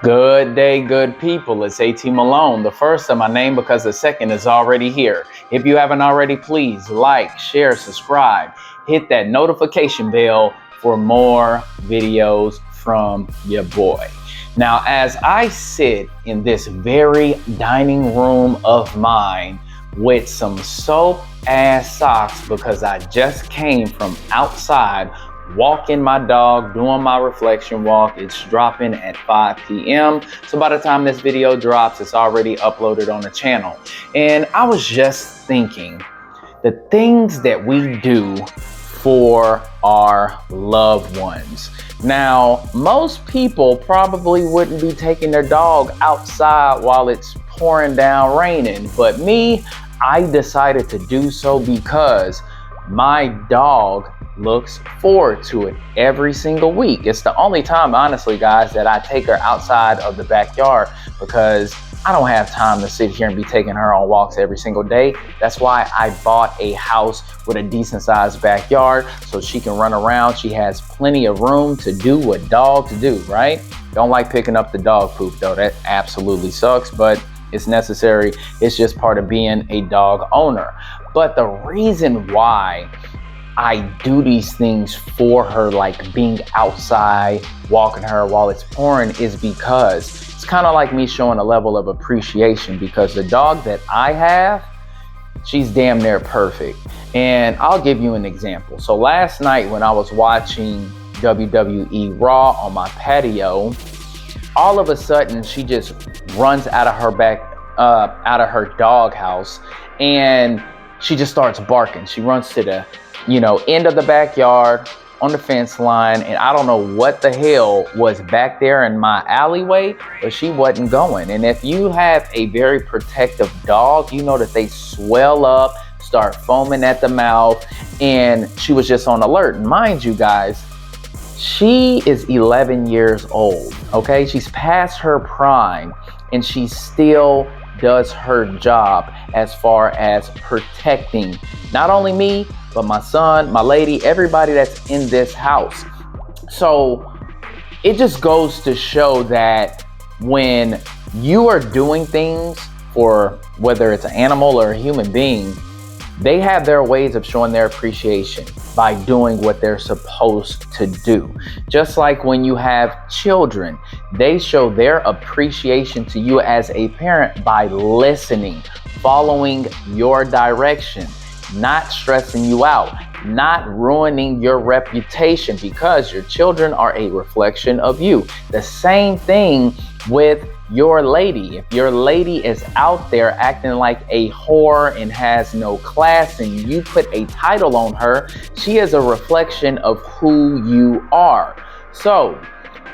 Good day, good people. It's AT Malone, the first of my name because the second is already here. If you haven't already, please like, share, subscribe, hit that notification bell for more videos from your boy. Now, as I sit in this very dining room of mine with some soap ass socks because I just came from outside walking my dog, doing my reflection walk. It's dropping at 5 p.m. So by the time this video drops, it's already uploaded on the channel. And I was just thinking, the things that we do for our loved ones. Now, most people probably wouldn't be taking their dog outside while it's pouring down raining, but me, I decided to do so because my dog looks forward to it every single week. It's the only time, honestly, guys, that I take her outside of the backyard because I don't have time to sit here and be taking her on walks every single day. That's why I bought a house with a decent sized backyard so she can run around. She has plenty of room to do what dogs do, right? Don't like picking up the dog poop though. That absolutely sucks, but it's necessary. It's just part of being a dog owner. But the reason why I do these things for her, like being outside, walking her while it's pouring, is because it's kind of like me showing a level of appreciation because the dog that I have, she's damn near perfect. And I'll give you an example. So last night when I was watching WWE Raw on my patio, all of a sudden she just runs out of her dog house and she just starts barking. She runs to the end of the backyard on the fence line, and I don't know what the hell was back there in my alleyway, but she wasn't going. And if you have a very protective dog, you know that they swell up, start foaming at the mouth, and she was just on alert. And mind you guys, she is 11 years old, okay? She's past her prime, and she still does her job as far as protecting not only me, but my son, my lady, everybody that's in this house. So it just goes to show that when you are doing things for whether it's an animal or a human being, they have their ways of showing their appreciation by doing what they're supposed to do. Just like when you have children, they show their appreciation to you as a parent by listening, following your direction, not stressing you out, not ruining your reputation, because your children are a reflection of you. The same thing with your lady. If your lady is out there acting like a whore and has no class and you put a title on her, she is a reflection of who you are. So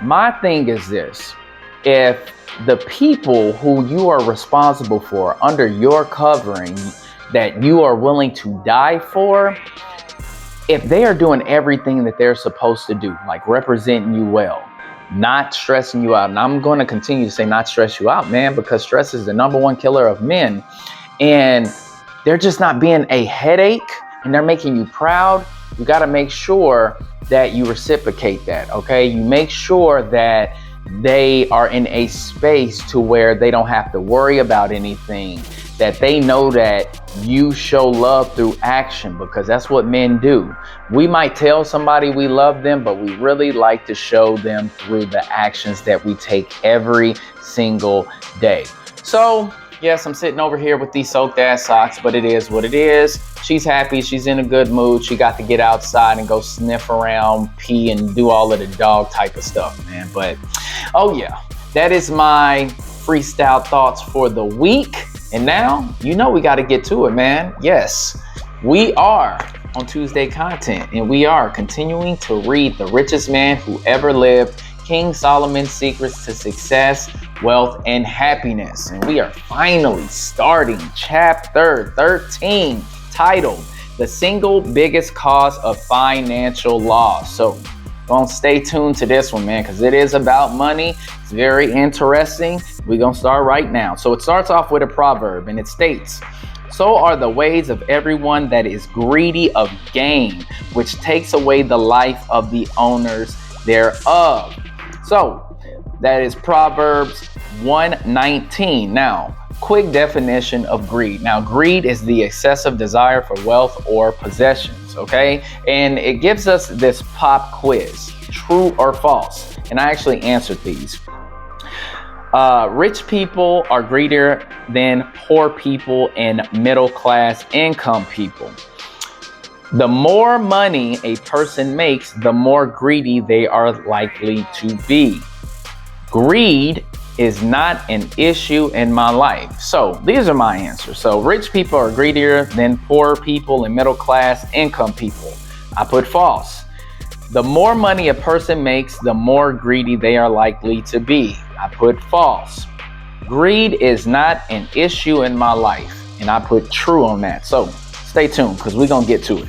my thing is this: if the people who you are responsible for under your covering that you are willing to die for, if they are doing everything that they're supposed to do, like representing you well, not stressing you out, and I'm going to continue to say not stress you out, man, because stress is the number one killer of men, and they're just not being a headache and they're making you proud, you got to make sure that you reciprocate that, okay? You make sure that they are in a space to where they don't have to worry about anything, that they know that you show love through action, because that's what men do. We might tell somebody we love them, but we really like to show them through the actions that we take every single day. So yes, I'm sitting over here with these soaked ass socks, but it is what it is. She's happy. She's in a good mood. She got to get outside and go sniff around, pee, and do all of the dog type of stuff, man. But oh yeah, that is my freestyle thoughts for the week. And now, we got to get to it, man. Yes, we are on Tuesday content, and we are continuing to read The Richest Man Who Ever Lived, King Solomon's Secrets to Success, Wealth, and Happiness. And we are finally starting chapter 13, titled The Single Biggest Cause of Financial Loss. So don't stay tuned to this one, man, because it is about money. It's very interesting. We're going to start right now. So it starts off with a proverb, and it states, "So are the ways of everyone that is greedy of gain, which takes away the life of the owners thereof." So That is Proverbs 1:19. Now, quick definition of greed. Now, greed is the excessive desire for wealth or possessions, okay? And it gives us this pop quiz, true or false. And I actually answered these. Rich people are greedier than poor people and middle class income people. The more money a person makes, the more greedy they are likely to be. Greed is not an issue in my life. So these are my answers. So rich people are greedier than poor people and middle class income people. I put false. The more money a person makes, the more greedy they are likely to be. I put false. Greed is not an issue in my life. And I put true on that. So stay tuned because we're going to get to it.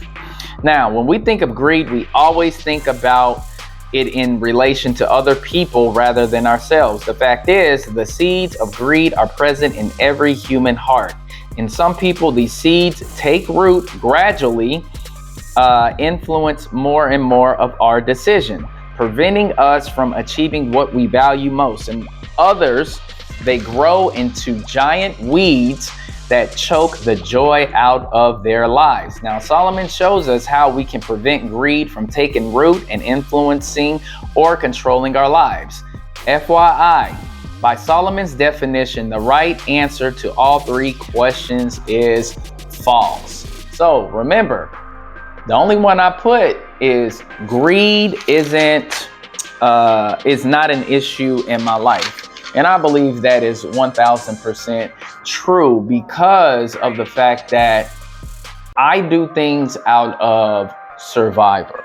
Now, when we think of greed, we always think about it in relation to other people rather than ourselves. The fact is, the seeds of greed are present in every human heart. In some people, these seeds take root gradually, influence more and more of our decision, preventing us from achieving what we value most. And others, they grow into giant weeds that choke the joy out of their lives. Now, Solomon shows us how we can prevent greed from taking root and influencing or controlling our lives. FYI, by Solomon's definition, the right answer to all three questions is false. So remember, the only one I put is greed is not an issue in my life. And I believe that is 1000% true because of the fact that I do things out of survival,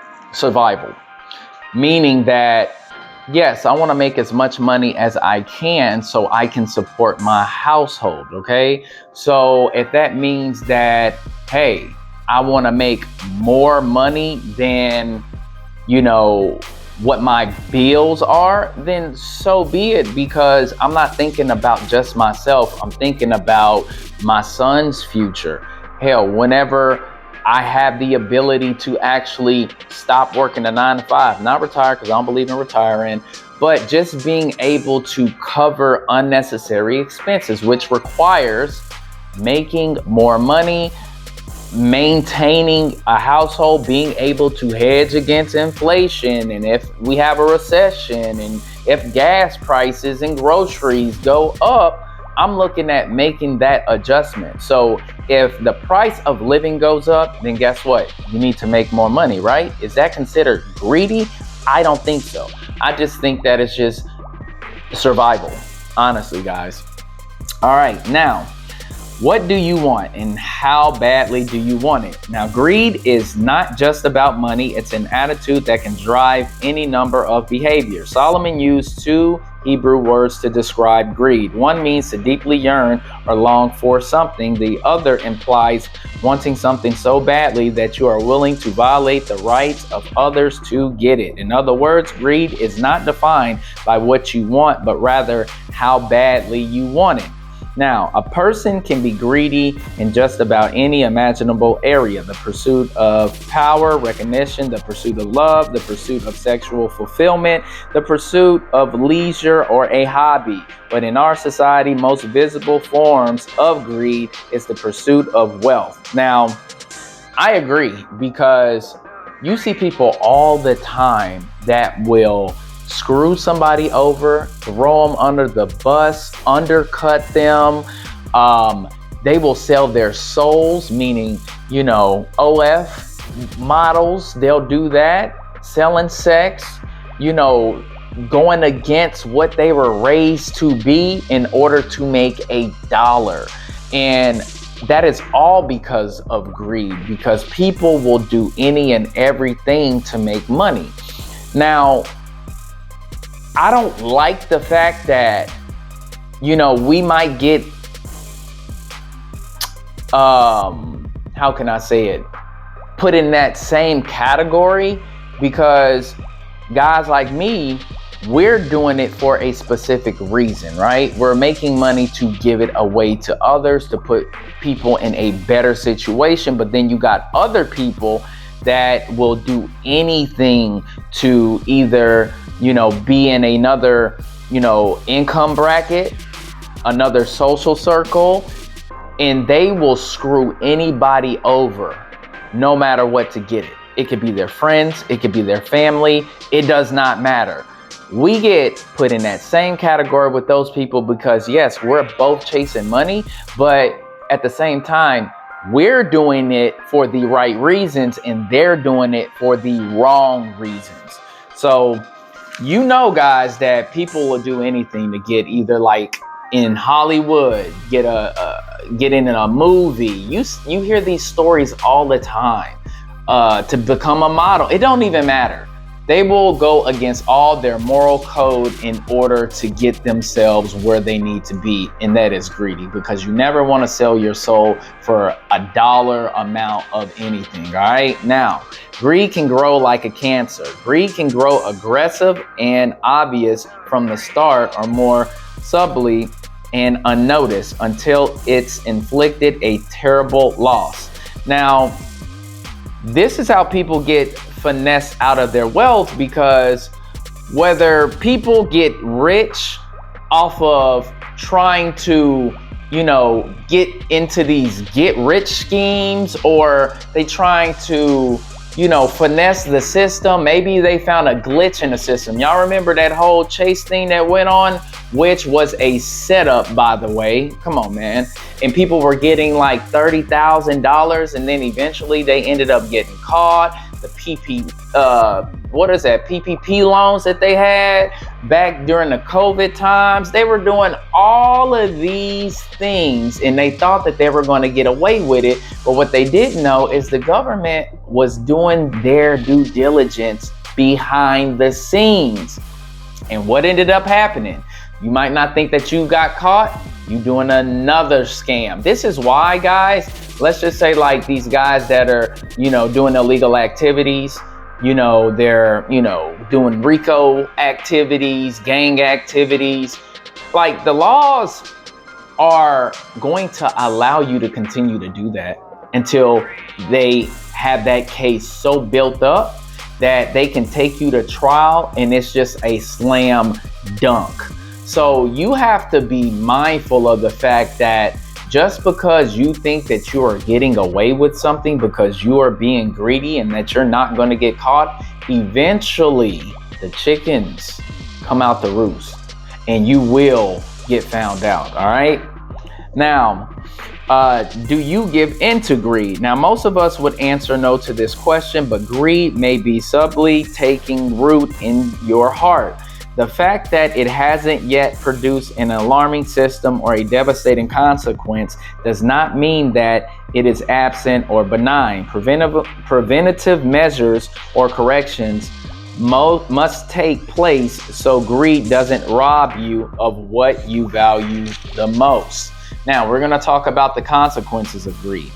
meaning that, yes, I want to make as much money as I can so I can support my household. Okay. So if that means that, hey, I want to make more money than, what my bills are, then so be it, because I'm not thinking about just myself. I'm thinking about my son's future. Hell, whenever I have the ability to actually stop working a 9-to-5, not retire because I don't believe in retiring, but just being able to cover unnecessary expenses, which requires making more money, maintaining a household, being able to hedge against inflation, and if we have a recession, and if gas prices and groceries go up, I'm looking at making that adjustment. So if the price of living goes up, then guess what? You need to make more money, right? Is that considered greedy? I don't think so. I just think that it's just survival, honestly, guys. All right, now, what do you want and how badly do you want it? Now, greed is not just about money. It's an attitude that can drive any number of behaviors. Solomon used two Hebrew words to describe greed. One means to deeply yearn or long for something. The other implies wanting something so badly that you are willing to violate the rights of others to get it. In other words, greed is not defined by what you want, but rather how badly you want it. Now, a person can be greedy in just about any imaginable area: the pursuit of power, recognition, the pursuit of love, the pursuit of sexual fulfillment, the pursuit of leisure or a hobby. But in our society, most visible forms of greed is the pursuit of wealth. Now, I agree, because you see people all the time that will screw somebody over, throw them under the bus, undercut them. They will sell their souls, meaning, OF models. They'll do that, selling sex, going against what they were raised to be in order to make $1. And that is all because of greed, because people will do any and everything to make money. Now, I don't like the fact that, we might get, how can I say it, put in that same category, because guys like me, we're doing it for a specific reason, right? We're making money to give it away to others, to put people in a better situation. But then you got other people that will do anything to either, be in another income bracket, another social circle, and they will screw anybody over no matter what to get it. It could be their friends, it could be their family, it does not matter. We get put in that same category with those people because yes, we're both chasing money, but at the same time, we're doing it for the right reasons and they're doing it for the wrong reasons. So, guys, that people will do anything to get either like in Hollywood, get in a movie. You hear these stories all the time. To become a model, it don't even matter. They will go against all their moral code in order to get themselves where they need to be, and that is greedy, because you never want to sell your soul for a dollar amount of anything. All right, now greed can grow like a cancer. Greed can grow aggressive and obvious from the start, or more subtly and unnoticed until it's inflicted a terrible loss. Now, this is how people get finesse out of their wealth, because whether people get rich off of trying to, get into these get rich schemes, or they trying to, finesse the system. Maybe they found a glitch in the system. Y'all remember that whole Chase thing that went on, which was a setup, by the way. Come on, man. And people were getting like $30,000, and then eventually they ended up getting caught. The PPP loans that they had back during the COVID times. They were doing all of these things and they thought that they were going to get away with it. But what they didn't know is the government was doing their due diligence behind the scenes. And what ended up happening? You might not think that you got caught. You doing another scam. This is why, guys, let's just say like these guys that are, doing illegal activities, they're, doing RICO activities, gang activities. Like, the laws are going to allow you to continue to do that until they have that case so built up that they can take you to trial and it's just a slam dunk. So you have to be mindful of the fact that just because you think that you are getting away with something because you are being greedy and that you're not going to get caught, eventually the chickens come out the roost and you will get found out. All right. Now, do you give into greed? Now, most of us would answer no to this question, but greed may be subtly taking root in your heart. The fact that it hasn't yet produced an alarming system or a devastating consequence does not mean that it is absent or benign. Preventative measures or corrections must take place so greed doesn't rob you of what you value the most. Now, we're going to talk about the consequences of greed.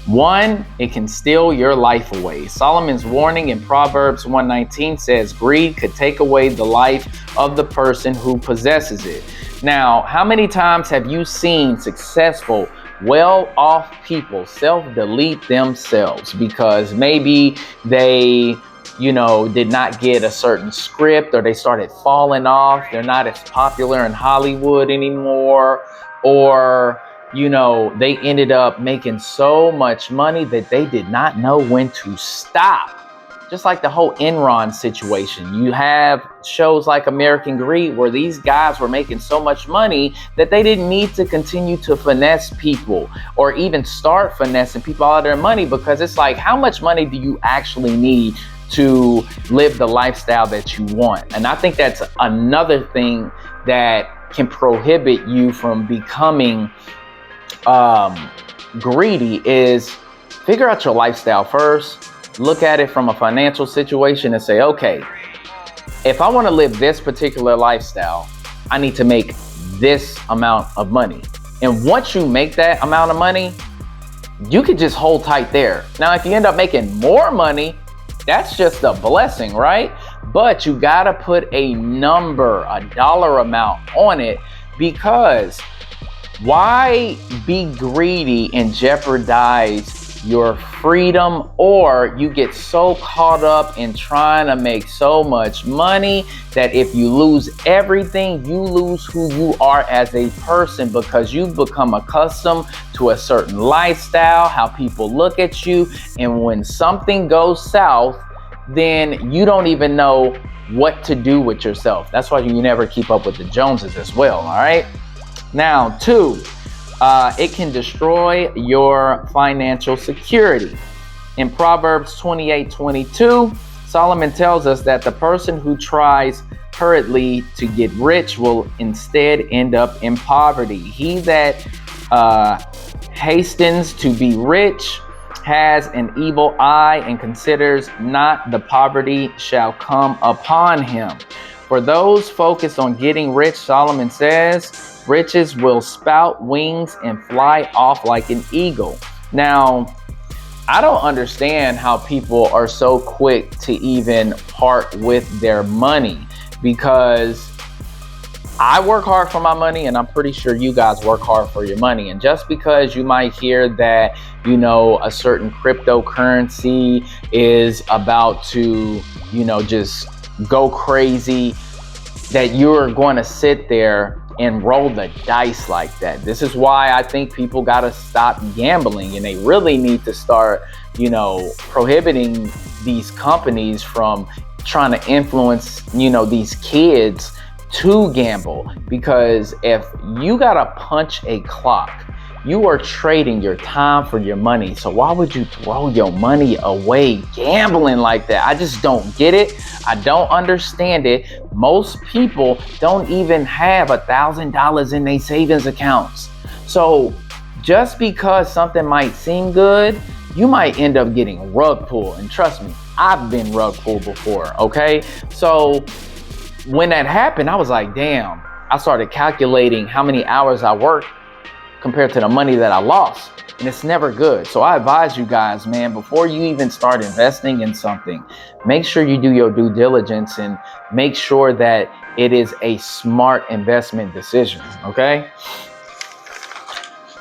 1, it can steal your life away. Solomon's warning in Proverbs 1:19 says greed could take away the life of the person who possesses it. Now, how many times have you seen successful, well-off people self-delete themselves because maybe they, did not get a certain script, or they started falling off, they're not as popular in Hollywood anymore, or they ended up making so much money that they did not know when to stop. Just like the whole Enron situation. You have shows like American Greed where these guys were making so much money that they didn't need to continue to finesse people or even start finessing people out of their money, because it's like, how much money do you actually need to live the lifestyle that you want? And I think that's another thing that can prohibit you from becoming greedy, is figure out your lifestyle first. Look at it from a financial situation and say, okay, if I want to live this particular lifestyle, I need to make this amount of money. And once you make that amount of money, you could just hold tight there. Now, if you end up making more money, that's just a blessing, right? But you got to put a number, a dollar amount on it, because why be greedy and jeopardize your freedom, or you get so caught up in trying to make so much money that if you lose everything, you lose who you are as a person, because you've become accustomed to a certain lifestyle, how people look at you. And when something goes south, then you don't even know what to do with yourself. That's why you never keep up with the Joneses as well. All right. Now, 2, it can destroy your financial security. In Proverbs 28:22, Solomon tells us that the person who tries hurriedly to get rich will instead end up in poverty. He that hastens to be rich has an evil eye and considers not the poverty shall come upon him. For those focused on getting rich, Solomon says, riches will spout wings and fly off like an eagle. Now, I don't understand how people are so quick to even part with their money, because I work hard for my money, and I'm pretty sure you guys work hard for your money. And just because you might hear that, a certain cryptocurrency is about to, just go crazy, that you're going to sit there and roll the dice like that. This is why I think people got to stop gambling, and they really need to start, prohibiting these companies from trying to influence, these kids to gamble. Because if you got to punch a clock, you are trading your time for your money. So why would you throw your money away gambling like that? I just don't get it. I don't understand it. Most people don't even have $1,000 in their savings accounts. So just because something might seem good, you might end up getting rug pulled. And trust me, I've been rug pulled before, okay? So when that happened, I was like, damn. I started calculating how many hours I worked compared to the money that I lost. And it's never good. So I advise you guys, man, before you even start investing in something, make sure you do your due diligence and make sure that it is a smart investment decision, okay?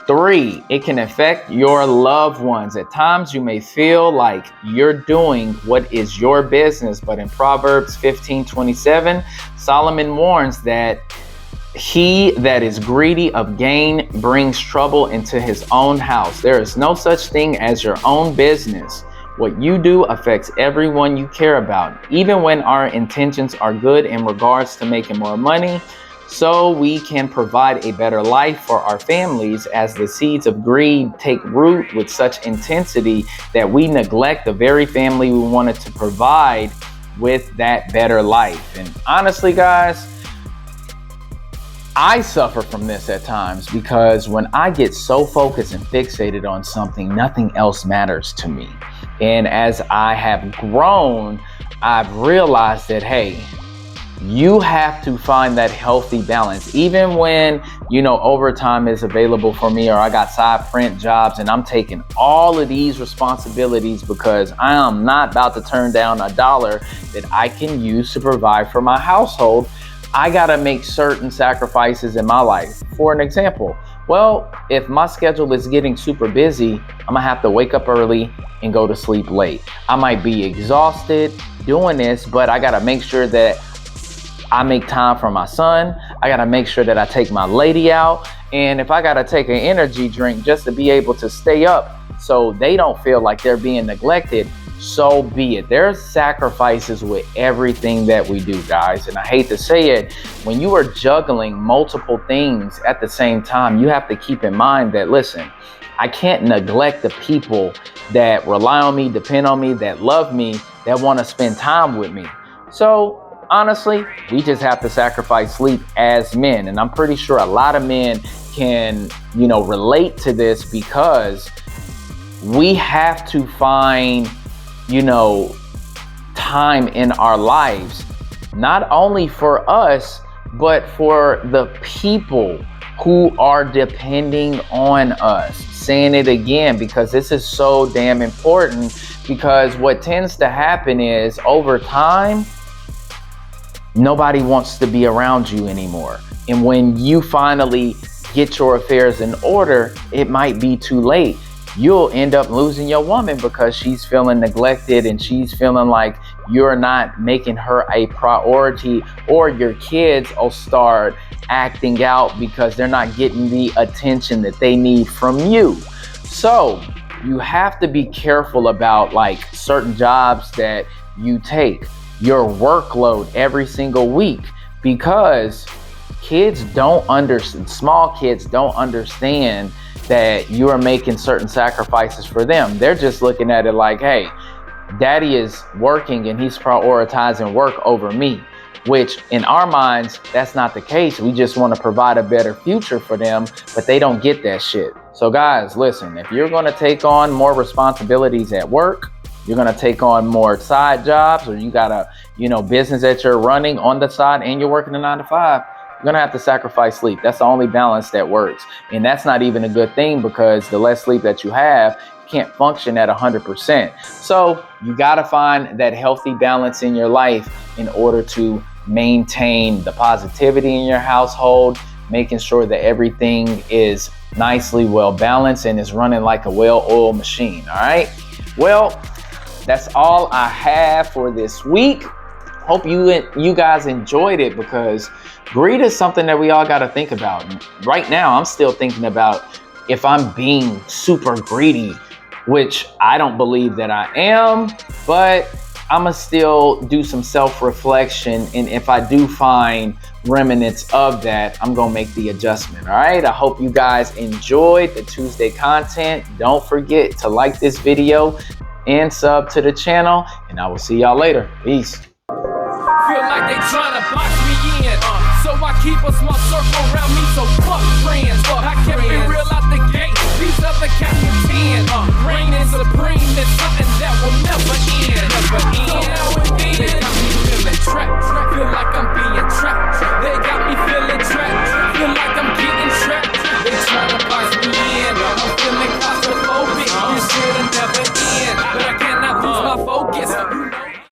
3, it can affect your loved ones. At times you may feel like you're doing what is your business, but in Proverbs 15:27, Solomon warns that he that is greedy of gain brings trouble into his own house. There is no such thing as your own business. What you do affects everyone you care about. Even when our intentions are good in regards to making more money, so we can provide a better life for our families, as the seeds of greed take root with such intensity that we neglect the very family we wanted to provide with that better life. And honestly, guys, I suffer from this at times, because when I get so focused and fixated on something, nothing else matters to me. And as I have grown, I've realized that, hey, you have to find that healthy balance. Even when, overtime is available for me, or I got side print jobs and I'm taking all of these responsibilities, because I am not about to turn down a dollar that I can use to provide for my household. I got to make certain sacrifices in my life. For an example, well, if my schedule is getting super busy, I'm gonna have to wake up early and go to sleep late. I might be exhausted doing this, but I got to make sure that I make time for my son. I got to make sure that I take my lady out. And if I got to take an energy drink just to be able to stay up so they don't feel like they're being neglected, so be it. There's sacrifices with everything that we do, guys. And I hate to say it, when you are juggling multiple things at the same time, you have to keep in mind that, listen, I can't neglect the people that rely on me, depend on me, that love me, that want to spend time with me. So honestly, we just have to sacrifice sleep as men. And I'm pretty sure a lot of men can, relate to this, because we have to find, time in our lives, not only for us, but for the people who are depending on us. Saying it again, because this is so damn important, because what tends to happen is, over time, nobody wants to be around you anymore. And when you finally get your affairs in order, it might be too late. you'll end up losing your woman because she's feeling neglected and she's feeling like you're not making her a priority, or your kids will start acting out because they're not getting the attention that they need from you. So you have to be careful about like certain jobs that you take, your workload every single week, because kids don't understand, small kids don't understand that you are making certain sacrifices for them. They're just looking at it like, hey, daddy is working and he's prioritizing work over me, which in our minds, that's not the case. We just want to provide a better future for them, but they don't get that shit. So guys, listen, if you're going to take on more responsibilities at work, you're going to take on more side jobs, or you got a, business that you're running on the side and you're working a 9 to 5, you're going to have to sacrifice sleep. That's the only balance that works. And that's not even a good thing, because the less sleep that you have, you can't function at 100%. So you got to find that healthy balance in your life in order to maintain the positivity in your household, making sure that everything is nicely well balanced and is running like a well-oiled machine. All right. Well, that's all I have for this week. Hope you guys enjoyed it, because greed is something that we all got to think about. Right now, I'm still thinking about if I'm being super greedy, which I don't believe that I am, but I'm going to still do some self-reflection. And if I do find remnants of that, I'm going to make the adjustment. All right. I hope you guys enjoyed the Tuesday content. Don't forget to like this video and sub to the channel, and I will see y'all later. Peace. Feel like they tryna box me in, so I keep a small circle